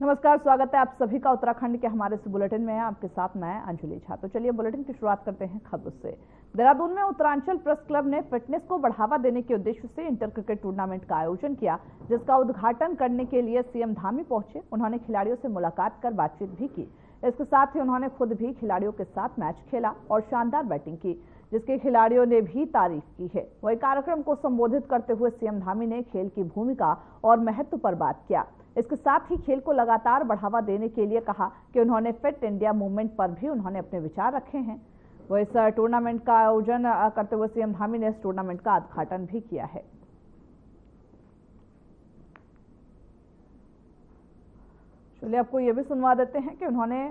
नमस्कार, स्वागत है आप सभी का उत्तराखंड के हमारे इस बुलेटिन में। आपके साथ मैं अंजलि झा। तो चलिए बुलेटिन की शुरुआत करते हैं खबरों से। देहरादून में उत्तरांचल प्रेस क्लब ने फिटनेस को बढ़ावा देने के उद्देश्य से इंटर क्रिकेट टूर्नामेंट का आयोजन किया, जिसका उद्घाटन करने के लिए सीएम धामी पहुंचे। उन्होंने खिलाड़ियों से मुलाकात कर बातचीत भी की। इसके साथ ही उन्होंने खुद भी खिलाड़ियों के साथ मैच खेला और शानदार बैटिंग की, जिसके खिलाड़ियों ने भी तारीफ की है। वही कार्यक्रम को संबोधित करते हुए सीएम धामी ने खेल की भूमिका और महत्व पर बात किया। इसके साथ ही खेल को लगातार बढ़ावा देने के लिए कहा कि उन्होंने फिट इंडिया मूवमेंट पर भी उन्होंने अपने विचार रखे हैं। वो इस टूर्नामेंट का आयोजन करते हुए सीएम धामी ने इस टूर्नामेंट का उद्घाटन भी किया है। चलिए आपको ये भी सुनवा देते हैं कि उन्होंने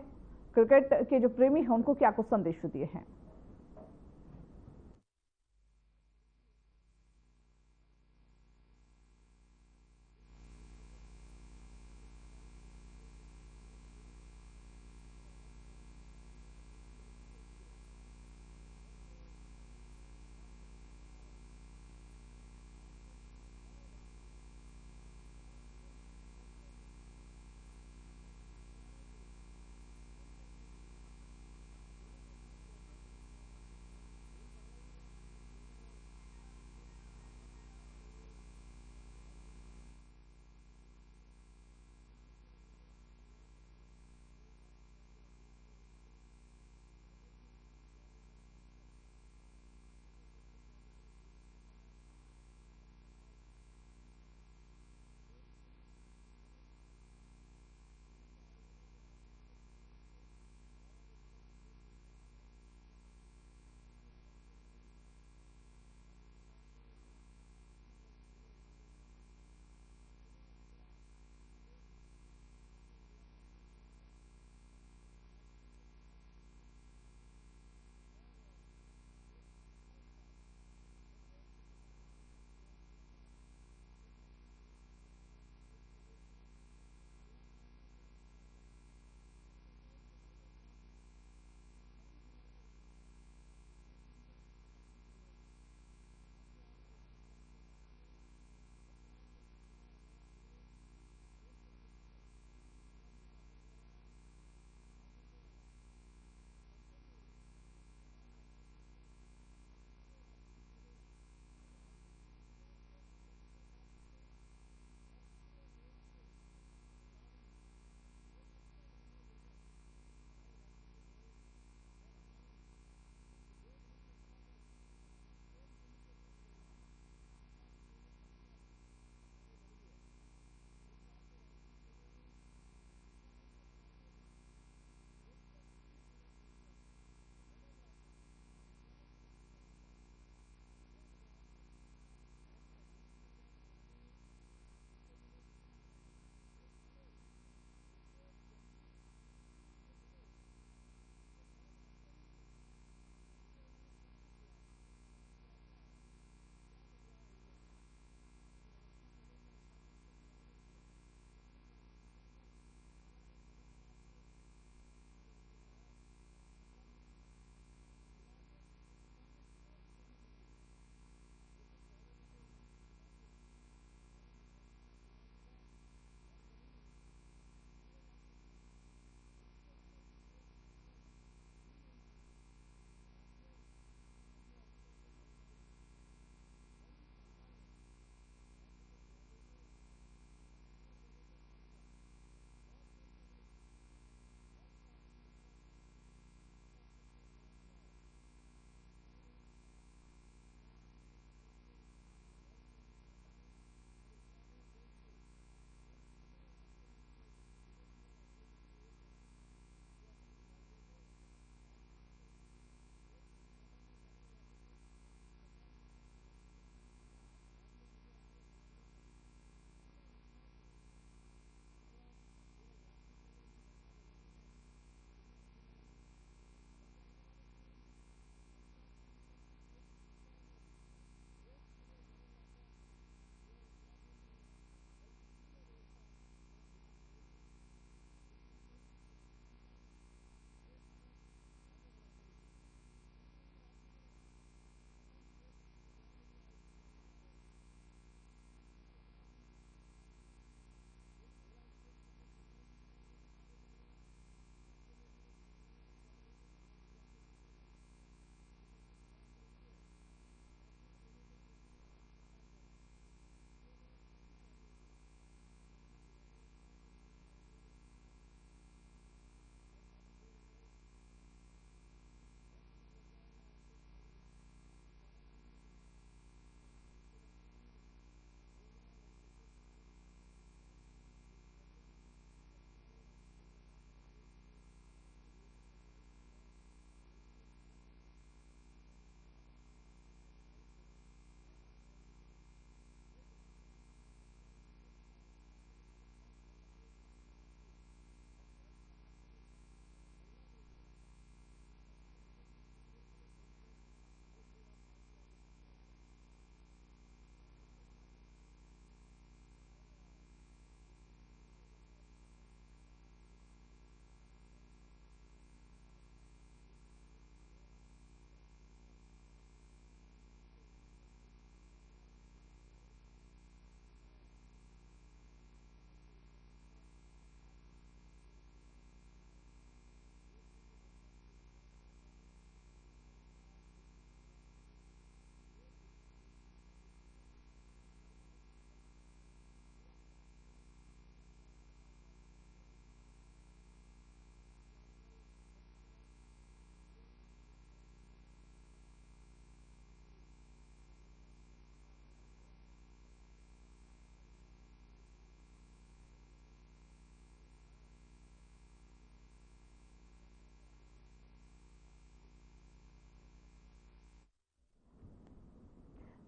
क्रिकेट के जो प्रेमी हैं उनको क्या कुछ संदेश दिए हैं।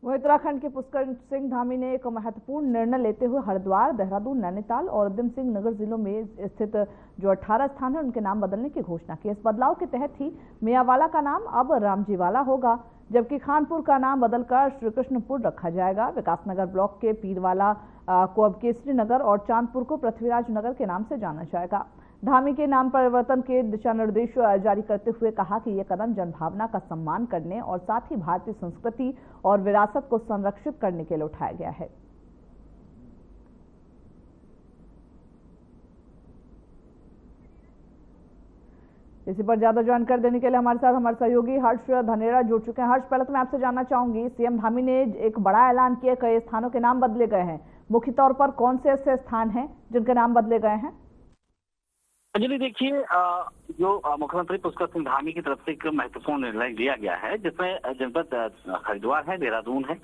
वहीं उत्तराखंड के पुष्कर सिंह धामी ने एक महत्वपूर्ण निर्णय लेते हुए हरिद्वार, देहरादून, नैनीताल और उधम सिंह नगर जिलों में स्थित जो 18 स्थान है उनके नाम बदलने की घोषणा की। इस बदलाव के तहत ही मियांवाला का नाम अब रामजीवाला होगा, जबकि खानपुर का नाम बदलकर श्री कृष्णपुर रखा जाएगा। विकासनगर ब्लॉक के पीरवाला को अब केसरी नगर और चांदपुर को पृथ्वीराज नगर के नाम से जाना जाएगा। धामी के नाम परिवर्तन के दिशा निर्देश जारी करते हुए कहा कि यह कदम जनभावना का सम्मान करने और साथ ही भारतीय संस्कृति और विरासत को संरक्षित करने के लिए उठाया गया है। इसी पर ज्यादा जानकारी देने के लिए हमारे साथ हमारे सहयोगी हर्ष धनेरा जुड़ चुके हैं। हर्ष, पहले तो मैं आपसे जानना चाहूंगी, सीएम धामी ने एक बड़ा ऐलान किया, कई स्थानों के नाम बदले गए हैं। मुख्य तौर पर कौन से ऐसे स्थान हैं जिनके नाम बदले गए हैं? अंजलि, देखिए, जो मुख्यमंत्री पुष्कर सिंह धामी की तरफ से एक महत्वपूर्ण निर्णय लिया गया है, जिसमें जनपद हरिद्वार है, देहरादून है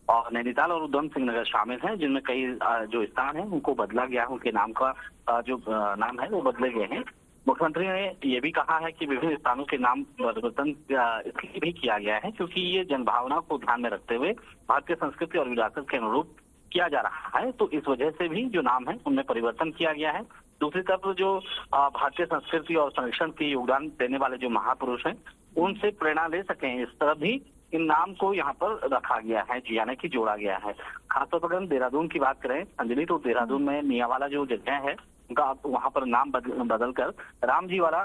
और नैनीताल और उधम सिंह नगर शामिल हैं, जिनमें कई जो स्थान हैं उनको बदला गया है, उनके नाम का जो नाम है वो बदले गए हैं। मुख्यमंत्री ने ये भी कहा है कि विभिन्न स्थानों के नाम परिवर्तन इसलिए भी किया गया है क्योंकि ये जनभावना को ध्यान में रखते हुए भारतीय संस्कृति और विरासत के अनुरूप किया जा रहा है, तो इस वजह से भी जो नाम है उनमें परिवर्तन किया गया है। दूसरी तरफ जो भारतीय संस्कृति और संरक्षण की योगदान देने वाले जो महापुरुष हैं उनसे प्रेरणा ले सकें, इस तरह भी इन नाम को यहाँ पर रखा गया है, यानी कि जोड़ा गया है। खासतौर पर अगर देहरादून की बात करें अंजलि, तो देहरादून में मियांवाला जो जगह है उनका वहाँ पर नाम बदलकर रामजीवाला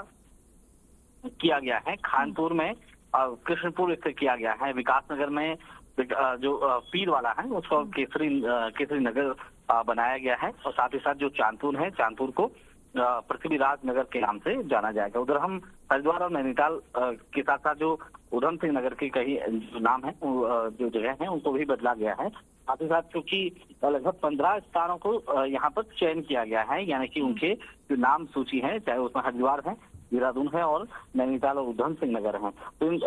किया गया है। खानपुर में कृष्णपुर इससे किया गया है। विकासनगर में जो पीरवाला है उसको केसरी नगर बनाया गया है और साथ ही साथ जो चांदपुर है, चांदपुर को पृथ्वीराज नगर के नाम से जाना जाएगा। उधर हम हरिद्वार और नैनीताल के साथ साथ जो उधम सिंह नगर के कई नाम है, जो जगह है उनको भी बदला गया है। साथ ही साथ क्योंकि लगभग 15 स्थानों को यहाँ पर चयन किया गया है, यानी कि उनके जो नाम सूची है, चाहे उसमें हरिद्वार है, देहरादून है और नैनीताल और उधम सिंह नगर है, तो इन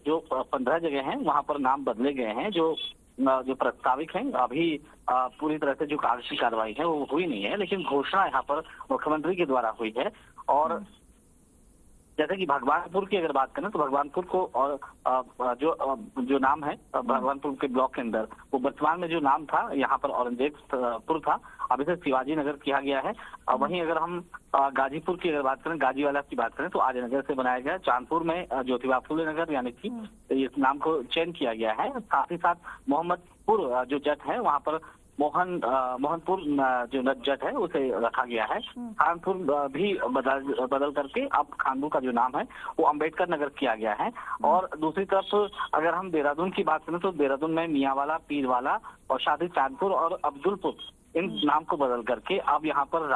जो 15 जगह हैं वहां पर नाम बदले गए हैं। जो प्रस्ताविक हैं, अभी पूरी तरह से जो कागजी कार्रवाई है वो हुई नहीं है, लेकिन घोषणा यहाँ पर मुख्यमंत्री के द्वारा हुई है। और जैसे कि भगवानपुर की अगर बात करें तो भगवानपुर को और जो नाम है भगवानपुर के ब्लॉक के अंदर, वो वर्तमान में जो नाम था यहाँ पर औरंगजेबपुर था, अब इसे शिवाजी नगर किया गया है। वहीं अगर हम गाजीपुर की अगर बात करें, गाजीवाला की बात करें तो आज नगर से बनाया गया। चांदपुर में ज्योतिबा फुले नगर यानी कि इस नाम को चयन किया गया है। साथ ही साथ मोहम्मदपुर जो जट है वहाँ पर मोहनपुर जो जट है उसे रखा गया है। खानपुर भी बदल करके अब खानपुर का जो नाम है वो अंबेडकर नगर किया गया है। और दूसरी तरफ अगर हम देहरादून की बात करें तो देहरादून में मियांवाला, पीरवाला और शादी चांदपुर और अब्दुलपुर इन नाम को बदल करके अब यहाँ पर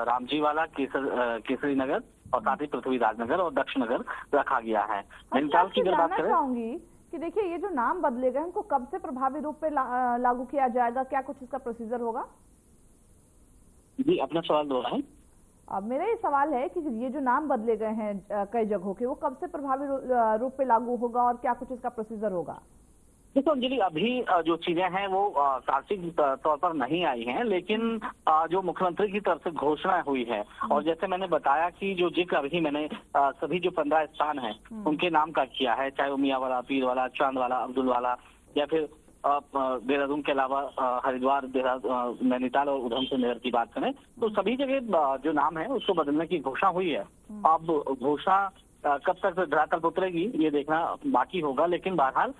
रामजीवाला, केसरी नगर और साथ ही पृथ्वीराज नगर और दक्ष नगर रखा गया है। नैनीताल की अगर बात करें कि देखिए, ये जो नाम बदले गए उनको कब से प्रभावी रूप पे लागू किया जाएगा, क्या कुछ इसका प्रोसीजर होगा? जी, अपना सवाल दोहराएं। अब मेरा ये सवाल है कि ये जो नाम बदले गए हैं कई जगहों के, वो कब से प्रभावी रूप पे लागू होगा और क्या कुछ इसका प्रोसीजर होगा? देखो अंजलि, अभी जो चीजें हैं वो तार्किक तौर पर नहीं आई हैं, लेकिन जो मुख्यमंत्री की तरफ से घोषणा हुई है और जैसे मैंने बताया कि जो जिक्र अभी मैंने सभी जो 15 स्थान हैं उनके नाम का किया है, चाहे वो मियांवाला, पीरवाला, चांदवाला, अब्दुलवाला या फिर देहरादून के अलावा हरिद्वार, नैनीताल और उधम सिंह नगर की बात करें तो सभी जगह जो नाम है उसको बदलने की घोषणा हुई है। अब घोषणा कब तक धरातल उतरेगी ये देखना बाकी होगा, लेकिन बहरहाल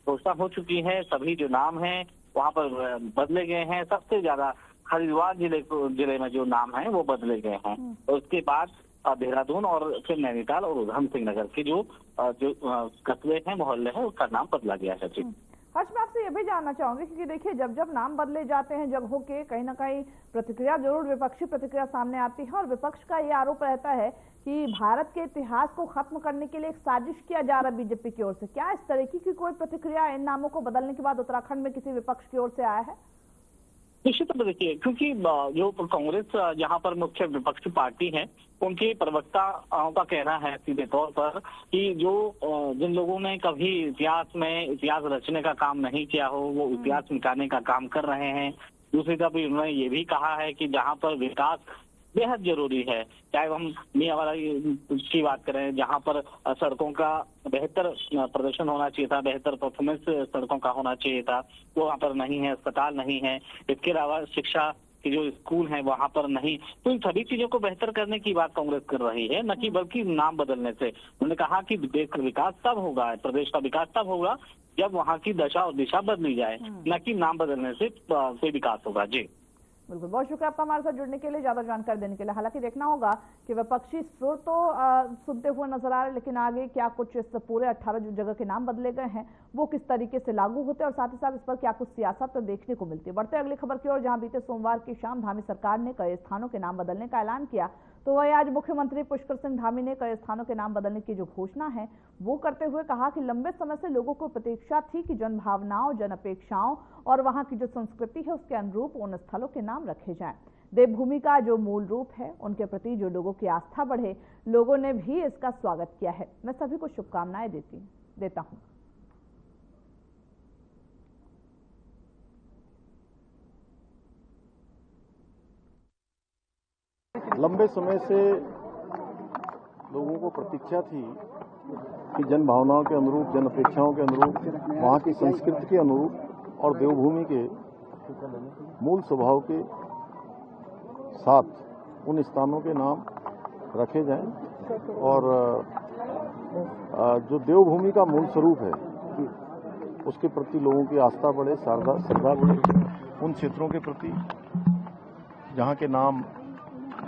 घोषणा हो चुकी है। सभी जो नाम हैं वहां पर बदले गए हैं। सबसे ज्यादा हरिद्वार जिले में जो नाम है वो बदले गए हैं। और उसके बाद देहरादून और फिर नैनीताल और उधम सिंह नगर के जो कस्बे हैं, मोहल्ले हैं, उसका नाम बदला गया है। हर्ष, मैं आपसे ये भी जानना चाहूंगी क्योंकि देखिए, जब जब नाम बदले जाते हैं जगहों के, कहीं ना कहीं प्रतिक्रिया जरूर, विपक्षी प्रतिक्रिया सामने आती है और विपक्ष का ये आरोप रहता है कि भारत के इतिहास को खत्म करने के लिए एक साजिश किया जा रहा है बीजेपी की ओर से। क्या इस तरीके की कोई प्रतिक्रिया इन नामों को बदलने के बाद उत्तराखंड में किसी विपक्ष की ओर से आया है? निश्चित रूप देखिए, क्योंकि जो कांग्रेस यहाँ पर मुख्य विपक्षी पार्टी है, उनके प्रवक्ताओं का कहना है सीधे तौर पर कि जिन लोगों ने कभी इतिहास रचने का काम नहीं किया हो वो इतिहास मिटाने का काम कर रहे हैं। दूसरी तरफ उन्होंने ये भी कहा है कि जहाँ पर विकास बेहद जरूरी है। चाहे हम मियाँवाला की बात करें, जहां पर सड़कों का बेहतर प्रदर्शन होना चाहिए था, बेहतर परफॉर्मेंस सड़कों का होना चाहिए था, वो वहाँ पर नहीं है। अस्पताल नहीं है, इसके अलावा शिक्षा के जो स्कूल हैं वहां पर नहीं। तो इन सभी चीजों को बेहतर करने की बात कांग्रेस कर रही है, न कि बल्कि नाम बदलने से। उन्होंने कहा कि देश का विकास तब होगा, प्रदेश का विकास तब होगा जब वहाँ की दशा और दिशा बदली जाए, न कि नाम बदलने से कोई विकास होगा। जी बिल्कुल, बहुत शुक्रिया आपका हमारे साथ जुड़ने के लिए, ज्यादा जानकारी देने के लिए। हालांकि देखना होगा कि विपक्षी सुर तो सुनते हुए नजर आ रहे, लेकिन आगे क्या कुछ इस पूरे 18 जो जगह के नाम बदले गए हैं वो किस तरीके से लागू होते हैं और साथ ही साथ इस पर क्या कुछ सियासत देखने को मिलती है। बढ़ते अगली खबर की ओर, जहां बीते सोमवार की शाम धामी सरकार ने कई स्थानों के नाम बदलने का ऐलान किया, तो वही आज मुख्यमंत्री पुष्कर सिंह धामी ने कई स्थानों के नाम बदलने की जो घोषणा है वो करते हुए कहा कि लंबे समय से लोगों को प्रतीक्षा थी कि जन भावनाओं, जन अपेक्षाओं और वहां की जो संस्कृति है उसके अनुरूप उन स्थलों के नाम रखे जाएं। देवभूमि का जो मूल रूप है, उनके प्रति जो लोगों की आस्था बढ़े, लोगों ने भी इसका स्वागत किया है। मैं सभी को शुभकामनाएं देता हूं। लंबे समय से लोगों को प्रतीक्षा थी कि जन भावनाओं के अनुरूप, जन अपेक्षाओं के अनुरूप, वहाँ की संस्कृति के अनुरूप और देवभूमि के मूल स्वभाव के साथ उन स्थानों के नाम रखे जाएं और जो देवभूमि का मूल स्वरूप है उसके प्रति लोगों की आस्था बढ़े, श्रद्धा बढ़े। उन क्षेत्रों के प्रति जहाँ के नाम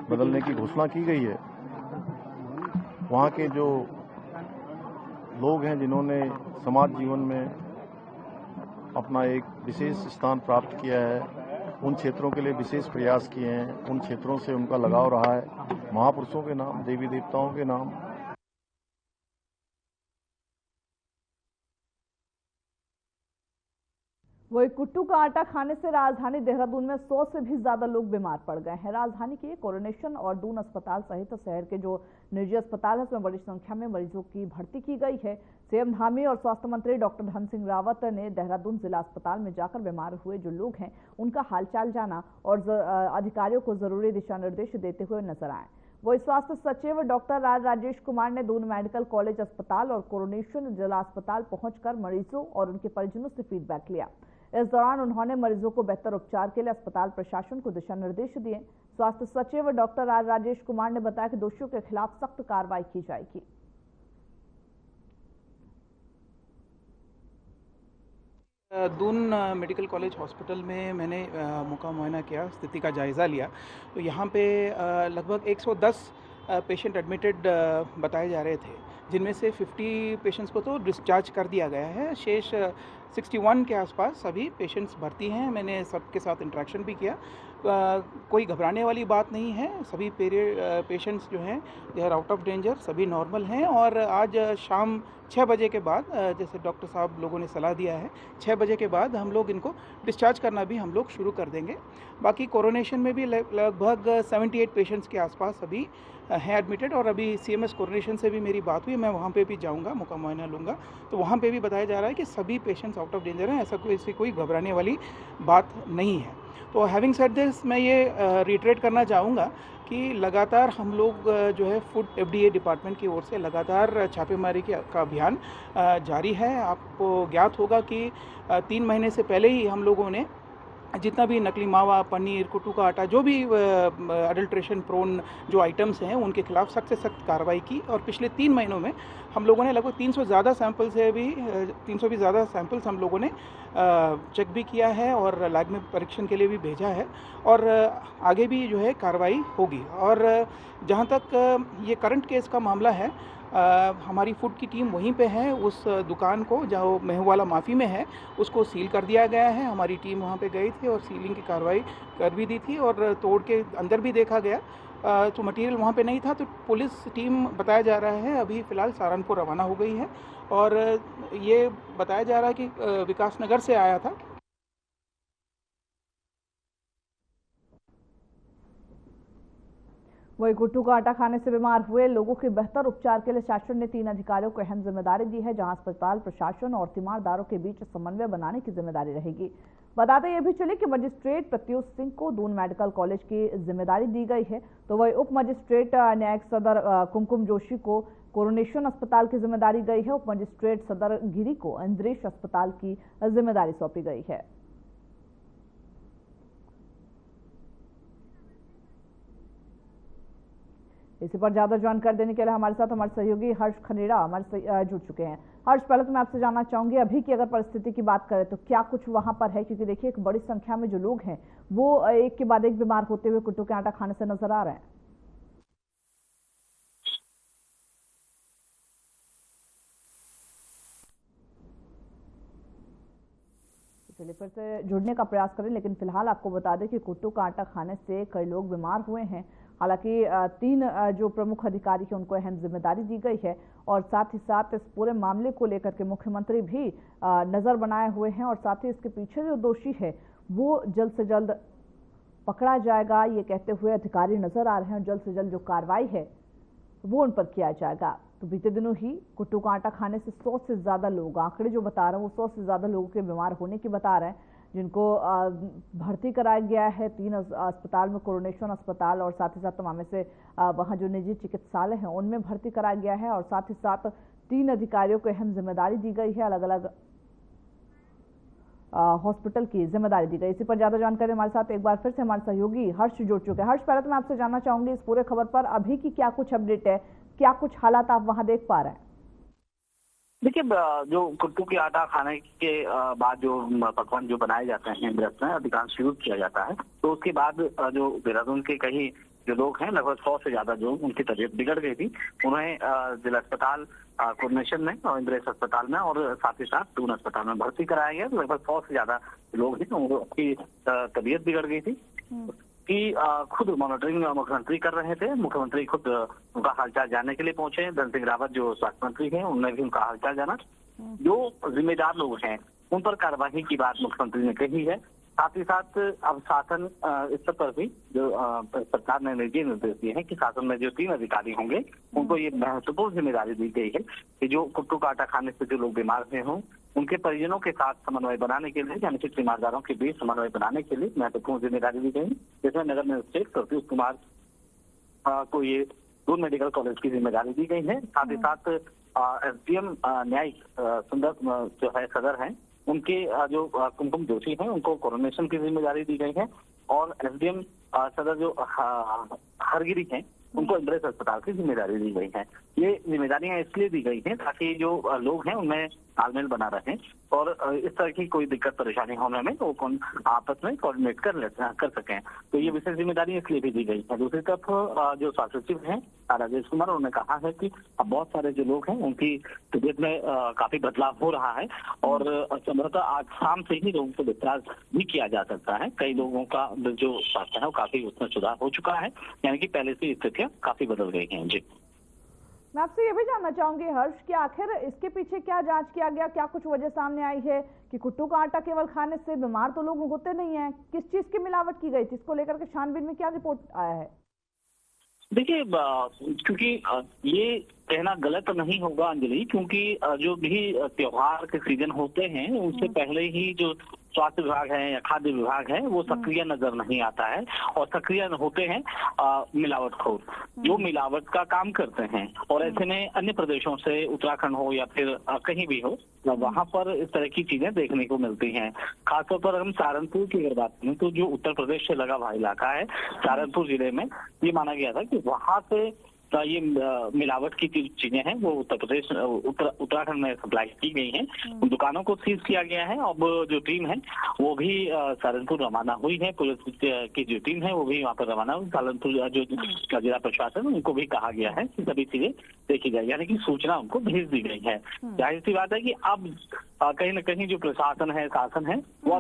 बदलने की घोषणा की गई है, वहाँ के जो लोग हैं जिन्होंने समाज जीवन में अपना एक विशेष स्थान प्राप्त किया है, उन क्षेत्रों के लिए विशेष प्रयास किए हैं, उन क्षेत्रों से उनका लगाव रहा है। महापुरुषों के नाम, देवी देवताओं के नाम, वही कुट्टू का आटा खाने से राजधानी देहरादून में 100 से भी ज्यादा लोग बीमार पड़ गए हैं। राजधानी के कोरोनेशन और दून अस्पताल सहित शहर के जो निजी अस्पताल है उसमें बड़ी संख्या में मरीजों की भर्ती की गई है। सीएम धामी और स्वास्थ्य मंत्री डॉक्टर धन सिंह रावत ने देहरादून जिला अस्पताल में जाकर बीमार हुए जो लोग हैं उनका हालचाल जाना और अधिकारियों को जरूरी दिशा निर्देश देते हुए नजर आए। वही स्वास्थ्य सचिव डॉक्टर राजेश कुमार ने दून मेडिकल कॉलेज अस्पताल और कोरोनेशन जिला अस्पताल पहुंचकर मरीजों और उनके परिजनों से फीडबैक लिया। इस दौरान उन्होंने मरीजों को बेहतर उपचार के लिए अस्पताल प्रशासन को दिशा निर्देश दिए। स्वास्थ्य सचिव डॉक्टर राजेश कुमार ने बताया कि दोषियों के खिलाफ सख्त कार्रवाई की जाएगी। दून मेडिकल कॉलेज हॉस्पिटल में मैंने मौका मुआयना किया, स्थिति का जायज़ा लिया। तो यहाँ पे लगभग 110 पेशेंट एडमिटेड बताए जा रहे थे, जिनमें से 50 पेशेंट्स को तो डिस्चार्ज कर दिया गया है। शेष 61 के आसपास सभी पेशेंट्स भर्ती हैं। मैंने सबके साथ इंटरेक्शन भी किया। कोई घबराने वाली बात नहीं है। सभी पेशेंट्स जो हैं they are out of danger, सभी नॉर्मल हैं। और आज शाम 6 बजे के बाद, जैसे डॉक्टर साहब लोगों ने सलाह दिया है, 6 बजे के बाद हम लोग इनको डिस्चार्ज करना भी हम लोग शुरू कर देंगे। बाकी कोरोनेशन में भी लगभग 78 पेशेंट्स के आसपास अभी हैं एडमिटेड। और अभी सीएमएस कोरोनेशन से भी मेरी बात हुई, मैं वहाँ पे भी जाऊँगा, मौका मुआयना लूँगा। तो वहाँ पे भी बताया जा रहा है कि सभी पेशेंट्स आउट ऑफ डेंजर हैं, ऐसा कोई घबराने वाली बात नहीं है। तो हैविंग सेड दिस, मैं ये रिट्रेट करना चाहूँगा कि लगातार हम लोग जो है फूड एफडीए डिपार्टमेंट की ओर से लगातार छापेमारी का अभियान जारी है। आपको ज्ञात होगा कि 3 महीने से पहले ही हम लोगों ने जितना भी नकली मावा, पनीर, कुट्टू का आटा, जो भी अडल्ट्रेशन प्रोन जो आइटम्स हैं उनके खिलाफ सख्त से सख्त कार्रवाई की। और पिछले 3 महीनों में हम लोगों ने लगभग 300 ज़्यादा सैंपल्स हम लोगों ने चेक भी किया है और लैब में परीक्षण के लिए भी भेजा है। और आगे भी जो है कार्रवाई होगी। और जहाँ तक ये करंट केस का मामला है, हमारी फूड की टीम वहीं पे है। उस दुकान को जो मेहुवाला माफ़ी में है उसको सील कर दिया गया है। हमारी टीम वहाँ पे गई थी और सीलिंग की कार्रवाई कर भी दी थी और तोड़ के अंदर भी देखा गया, तो मटेरियल वहाँ पे नहीं था। तो पुलिस टीम, बताया जा रहा है, अभी फ़िलहाल सहारनपुर रवाना हो गई है। और ये बताया जा रहा है कि विकास नगर से आया था। वही कुट्टू का आटा खाने से बीमार हुए लोगों के बेहतर उपचार के लिए शासन ने 3 अधिकारियों को अहम जिम्मेदारी दी है, जहां अस्पताल प्रशासन और तीमारदारों के बीच समन्वय बनाने की जिम्मेदारी रहेगी। बताते ये भी चले कि मजिस्ट्रेट प्रत्युष सिंह को दून मेडिकल कॉलेज की जिम्मेदारी दी गई है, तो वही उप मजिस्ट्रेट न्यायिक सदर कुमकुम जोशी को कोरोनेशन अस्पताल की जिम्मेदारी गई है। उप मजिस्ट्रेट सदर गिरी को इंद्रेश अस्पताल की जिम्मेदारी सौंपी गई है। इसी पर ज्यादा जानकारी देने के लिए हमारे साथ हमारे सहयोगी हर्ष खनेड़ा जुड़ चुके हैं। हर्ष, पहले तो मैं आपसे जानना चाहूंगी अभी की अगर परिस्थिति की बात करें तो क्या कुछ वहां पर है, क्योंकि देखिए एक बड़ी संख्या में जो लोग हैं वो एक के बाद एक बीमार होते हुए कुट्टू के आटा खाने से नजर आ रहे हैं। चलिए फिर से जुड़ने का प्रयास करें, लेकिन फिलहाल आपको बता दें कि कुट्टू का आटा खाने से कई लोग बीमार हुए हैं। हालांकि 3 जो प्रमुख अधिकारी हैं उनको अहम जिम्मेदारी दी गई है और साथ ही साथ इस पूरे मामले को लेकर के मुख्यमंत्री भी नजर बनाए हुए हैं और साथ ही इसके पीछे जो दोषी है वो जल्द से जल्द पकड़ा जाएगा, ये कहते हुए अधिकारी नजर आ रहे हैं और जल्द से जल्द जो कार्रवाई है वो उन पर किया जाएगा। तो बीते दिनों ही कुट्टू का आटा खाने से 100 से ज्यादा लोग, आंकड़े जो बता रहे हैं वो 100 से ज्यादा लोगों के बीमार होने की बता रहे हैं, जिनको भर्ती कराया गया है 3 अस्पताल में, कोरोनेशन अस्पताल और साथ ही साथ तमाम से वहां जो निजी चिकित्सालय हैं उनमें भर्ती कराया गया है और साथ ही साथ 3 अधिकारियों को अहम जिम्मेदारी दी गई है, अलग अलग हॉस्पिटल की जिम्मेदारी दी गई। इसी पर ज्यादा जानकारी हमारे साथ एक बार फिर से हमारे सहयोगी हर्ष जुड़ चुके हैं। हर्ष, पहले तो मैं आपसे जानना चाहूंगी इस पूरे खबर पर अभी की क्या कुछ अपडेट है, क्या कुछ हालात आप वहां देख पा रहे हैं? देखिए, जो कुट्टू के आटा खाने के बाद जो पकवान जो बनाए जाते हैं व्रत में अधिकांश यूज किया जाता है, तो उसके बाद जो देहरादून के कई जो लोग हैं लगभग 100 से ज्यादा जो उनकी तबीयत बिगड़ गई थी, उन्हें जिला अस्पताल कोरोनेशन में और इंद्रेश अस्पताल में और साथ ही साथ दून अस्पताल में भर्ती कराया गया। तो लगभग 100 से ज्यादा लोग हैं उनकी तबीयत बिगड़ गई थी कि खुद मॉनिटरिंग मुख्यमंत्री कर रहे थे। मुख्यमंत्री खुद उनका हालचाल जानने के लिए पहुंचे। धन सिंह रावत जो स्वास्थ्य मंत्री हैं उन्होंने भी उनका हालचाल जाना। जो जिम्मेदार लोग हैं उन पर कार्रवाई की बात मुख्यमंत्री ने कही है। साथ ही साथ अब शासन स्तर पर भी जो सरकार ने निर्देश दिए हैं कि शासन में जो 3 अधिकारी होंगे उनको ये महत्वपूर्ण जिम्मेदारी दी गई है कि जो कुट्टू का आटा खाने से जो लोग बीमार हुए हों उनके परिजनों के साथ समन्वय बनाने के लिए, यानी कि तीमारदारों के बीच समन्वय बनाने के लिए महत्वपूर्ण जिम्मेदारी दी गई, जिसमें नगर मजिस्ट्रेट प्रत्युष कुमार को ये दून मेडिकल कॉलेज की जिम्मेदारी दी गई है। साथ ही साथ एसडीएम न्यायिक सुंदर जो है सदर हैं उनके जो कुमकुम जोशी हैं उनको कोरोनेशन की जिम्मेदारी दी गई है और एसडीएम सदर जो हरगिरी हैं उनको इंद्रेश अस्पताल की जिम्मेदारी दी गई है। ये जिम्मेदारियां इसलिए दी गई हैं ताकि जो लोग हैं उनमें तालमेल बना रहे और इस तरह की कोई दिक्कत परेशानी होने में वो आपस में कोऑर्डिनेट कर सकें। तो ये विशेष जिम्मेदारी इसलिए भी दी गई है। दूसरी तरफ जो स्वास्थ्य सचिव हैं राजेश कुमार, उन्होंने कहा है कि अब बहुत सारे जो लोग हैं उनकी तबीयत में काफी बदलाव हो रहा है और संभवतः आज शाम से ही लोगों को डिस्चार्ज भी किया जा सकता है। कई लोगों का जो स्वास्थ्य है वो काफी उसमें सुधार हो चुका है, यानी कि पहले से स्थितियां काफी बदल गई हैं। जी, मैं आपसे ये भी जानना चाहूंगी हर्ष कि आखिर इसके पीछे क्या जांच किया गया, क्या कुछ वजह सामने आई है कि कुट्टू का आटा केवल खाने से बीमार तो लोग होते नहीं हैं, किस चीज की मिलावट की गई थी, इसको लेकर के छानबीन में क्या रिपोर्ट आया है? देखिए, क्योंकि ये कहना गलत नहीं होगा अंजलि, क्योंकि जो भी त्योहार के सीजन होते हैं उससे पहले ही जो स्वास्थ्य विभाग है या खाद्य विभाग है वो सक्रिय नजर नहीं आता है और सक्रिय होते हैं मिलावटखोर जो मिलावट का काम करते हैं। और ऐसे में अन्य प्रदेशों से, उत्तराखंड हो या फिर कहीं भी हो, वहां पर इस तरह की चीजें देखने को मिलती हैं। खासतौर पर हम सहारनपुर की अगर बात करें तो जो उत्तर प्रदेश से लगा हुआ इलाका है सहारनपुर जिले में, ये माना गया था कि वहां से ये मिलावट की चीजें हैं वो उत्तराखंड में सप्लाई की गई हैं। उन दुकानों को सीज किया गया है। अब जो टीम है वो भी सहारनपुर रवाना हुई है, पुलिस की जो टीम है वो भी वहाँ पर रवाना हुई। सहारनपुर जो जिला प्रशासन उनको भी कहा गया है कि सभी चीजें देखी जाए, यानी कि सूचना उनको भेज दी गई है। जाहिर सी बात है कि अब कहीं न कहीं जो प्रशासन है, शासन है, वो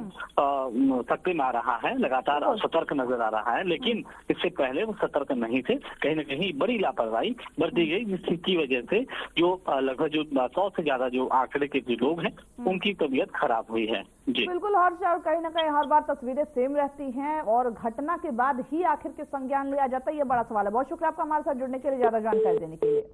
सक्रिय में आ रहा है, लगातार सतर्क नजर आ रहा है, लेकिन इससे पहले वो सतर्क नहीं थे। कहीं न कहीं बड़ी लापरवाही लापरवाही बरती गई, जिसकी वजह से जो लगभग जो 100 से ज्यादा जो आंकड़े के जो लोग हैं उनकी तबीयत खराब हुई है। जी बिल्कुल हर्ष, और कहीं ना कहीं हर बार तस्वीरें सेम रहती हैं और घटना के बाद ही आखिर के संज्ञान लिया जाता है, ये बड़ा सवाल है। बहुत शुक्रिया आपका हमारे साथ जुड़ने के लिए, ज्यादा जानकारी देने के लिए।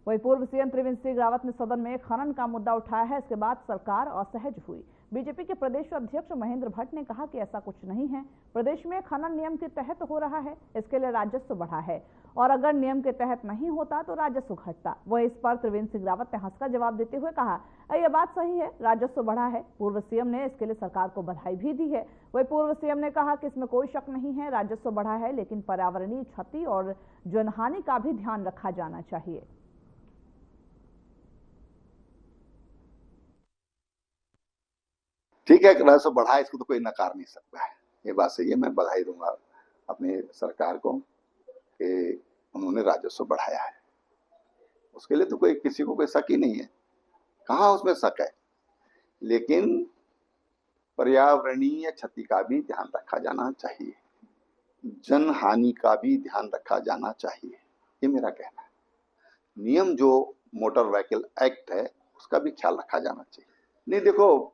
वही पूर्व सीएम त्रिवेंद्र सिंह रावत ने सदन में खनन का मुद्दा उठाया है। इसके बाद सरकार असहज हुई। बीजेपी के प्रदेश अध्यक्ष महेंद्र भट्ट ने कहा कि ऐसा कुछ नहीं है, प्रदेश में खनन नियम के तहत हो रहा है, इसके लिए राजस्व बढ़ा है, और अगर नियम के तहत नहीं होता तो राजस्व घटता। वह इस पर त्रिवेंद्र सिंह रावत ने हंसकर जवाब देते हुए कहा, यह बात सही है, राजस्व बढ़ा है। पूर्व सीएम ने इसके लिए सरकार को बधाई भी दी है। वही पूर्व सीएम ने कहा कि इसमें कोई शक नहीं है, राजस्व बढ़ा है, लेकिन पर्यावरणीय क्षति और जनहानि का भी ध्यान रखा जाना चाहिए। ठीक है, राजस्व बढ़ा, इसको तो कोई नकार नहीं सकता है, ये बात सही है। मैं बधाई दूंगा अपनी सरकार को कि उन्होंने राजस्व बढ़ाया है, उसके लिए तो कोई किसी को कोई शक ही नहीं है, कहाँ उसमें शक है। लेकिन पर्यावरणीय क्षति का भी ध्यान रखा जाना चाहिए, जन हानि का भी ध्यान रखा जाना चाहिए, ये मेरा कहना है। नियम जो मोटर व्हीकल एक्ट है उसका भी ख्याल रखा जाना चाहिए। नहीं देखो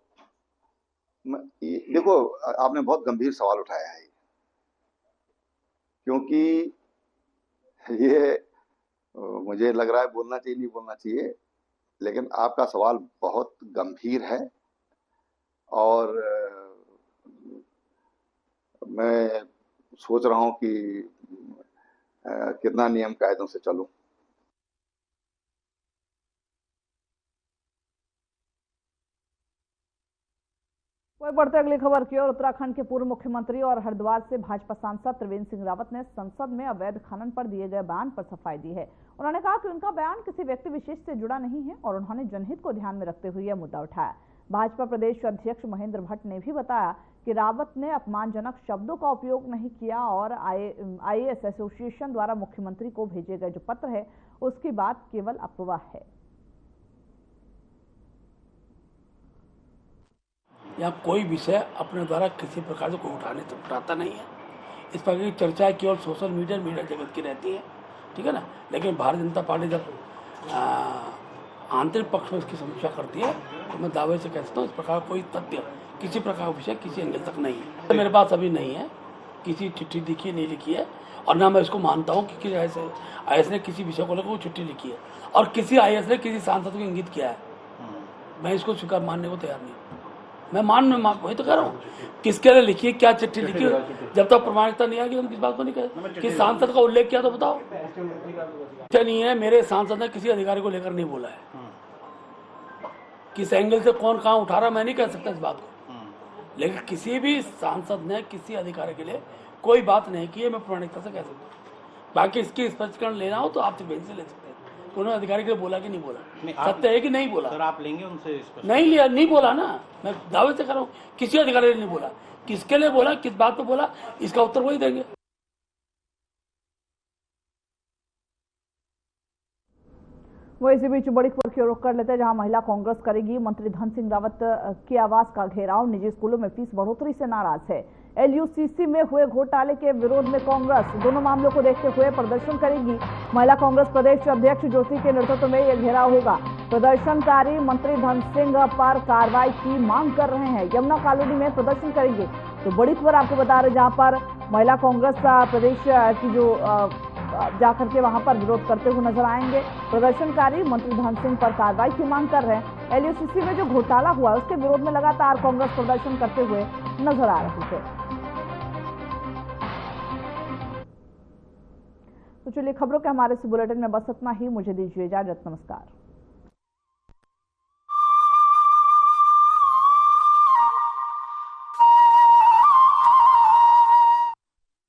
आपने बहुत गंभीर सवाल उठाया है, क्योंकि ये मुझे लग रहा है बोलना चाहिए नहीं बोलना चाहिए, लेकिन आपका सवाल बहुत गंभीर है और मैं सोच रहा हूं कि कितना नियम कायदों से चलूं। वही बढ़ते अगली खबर की ओर। उत्तराखंड के पूर्व मुख्यमंत्री और हरिद्वार से भाजपा सांसद त्रिवेंद्र सिंह रावत ने संसद में अवैध खनन पर दिए गए बयान पर सफाई दी है। उन्होंने कहा कि उनका बयान किसी व्यक्ति विशेष से जुड़ा नहीं है और उन्होंने जनहित को ध्यान में रखते हुए यह मुद्दा उठाया। भाजपा प्रदेश अध्यक्ष महेंद्र भट्ट ने भी बताया कि रावत ने अपमानजनक शब्दों का उपयोग नहीं किया और आईएएस एसोसिएशन द्वारा मुख्यमंत्री को भेजे गए जो पत्र है उसकी बात केवल अफवाह है। या कोई विषय अपने द्वारा किसी प्रकार से कोई उठाता नहीं है। इस प्रकार की चर्चा केवल सोशल मीडिया जगत की रहती है, ठीक है ना। लेकिन भारतीय जनता पार्टी जब आंतरिक पक्ष में इसकी समीक्षा करती है तो मैं दावे से कह सकता हूँ इस प्रकार कोई तथ्य किसी प्रकार का विषय किसी एंगल तक नहीं है। मेरे पास अभी नहीं है, किसी चिट्ठी लिखी नहीं लिखी है, और ना मैं इसको मानता हूँ कि आईएएस ने किसी विषय को लेकर कोई चिट्ठी लिखी है और किसी आईएएस ने किसी सांसद को इंगित किया है। मैं इसको स्वीकार मानने को तैयार नहीं। मैं वही तो कह रहा हूँ, किसके लिए लिखी है, क्या चिट्ठी लिखी है, जब तक प्रमाणिकता नहीं आएगी हम किस बात को नहीं कहें। किस सांसद का उल्लेख किया तो बताओ। क्या नहीं है, मेरे सांसद ने किसी अधिकारी को लेकर नहीं बोला है। किस एंगल से कौन कहाँ उठा रहा मैं नहीं कह सकता इस बात को, लेकिन किसी भी सांसद ने किसी अधिकारी के लिए कोई बात नहीं की है, मैं प्रमाणिकता से कह सकता हूँ। बाकी इसकी स्पष्टीकरण लेना हो तो आप त्रिवेंद्र से ले सकते हैं, उन्होंने अधिकारी के लिए बोला कि नहीं बोला। सत्य है कि नहीं बोला। सर आप लेंगे उनसे? नहीं लिया, नहीं बोला ना, मैं दावे से कर रहा हूँ किसी अधिकारी ने नहीं बोला। किसके लिए बोला, किस बात पे बोला, इसका उत्तर वही देंगे। वो इसी बीच बड़ी खबर की ओर रुख कर लेते हैं, जहां महिला कांग्रेस करेगी मंत्री धन सिंह रावत के आवास का घेराव। निजी स्कूलों में फीस बढ़ोतरी से नाराज है। एलयूसीसी में हुए घोटाले के विरोध में कांग्रेस दोनों मामलों को देखते हुए प्रदर्शन करेगी। महिला कांग्रेस प्रदेश अध्यक्ष ज्योति के नेतृत्व में यह घेराव होगा। प्रदर्शनकारी मंत्री धन सिंह पर कार्रवाई की मांग कर रहे हैं। यमुना कॉलोनी में प्रदर्शन करेंगे। तो बड़ी खबर आपको बता रहे, जहां पर महिला कांग्रेस प्रदेश की जो जाकर के वहां पर विरोध करते हुए नजर आएंगे। प्रदर्शनकारी मंत्री धन सिंह पर कार्रवाई की मांग कर रहे हैं। एलयूसीसी में जो घोटाला हुआ उसके विरोध में लगातार कांग्रेस प्रदर्शन करते हुए नजर आ रही है। तो चलिए खबरों के हमारे इस बुलेटिन में बस इतना ही। मुझे दीजिए इजाजत, नमस्कार।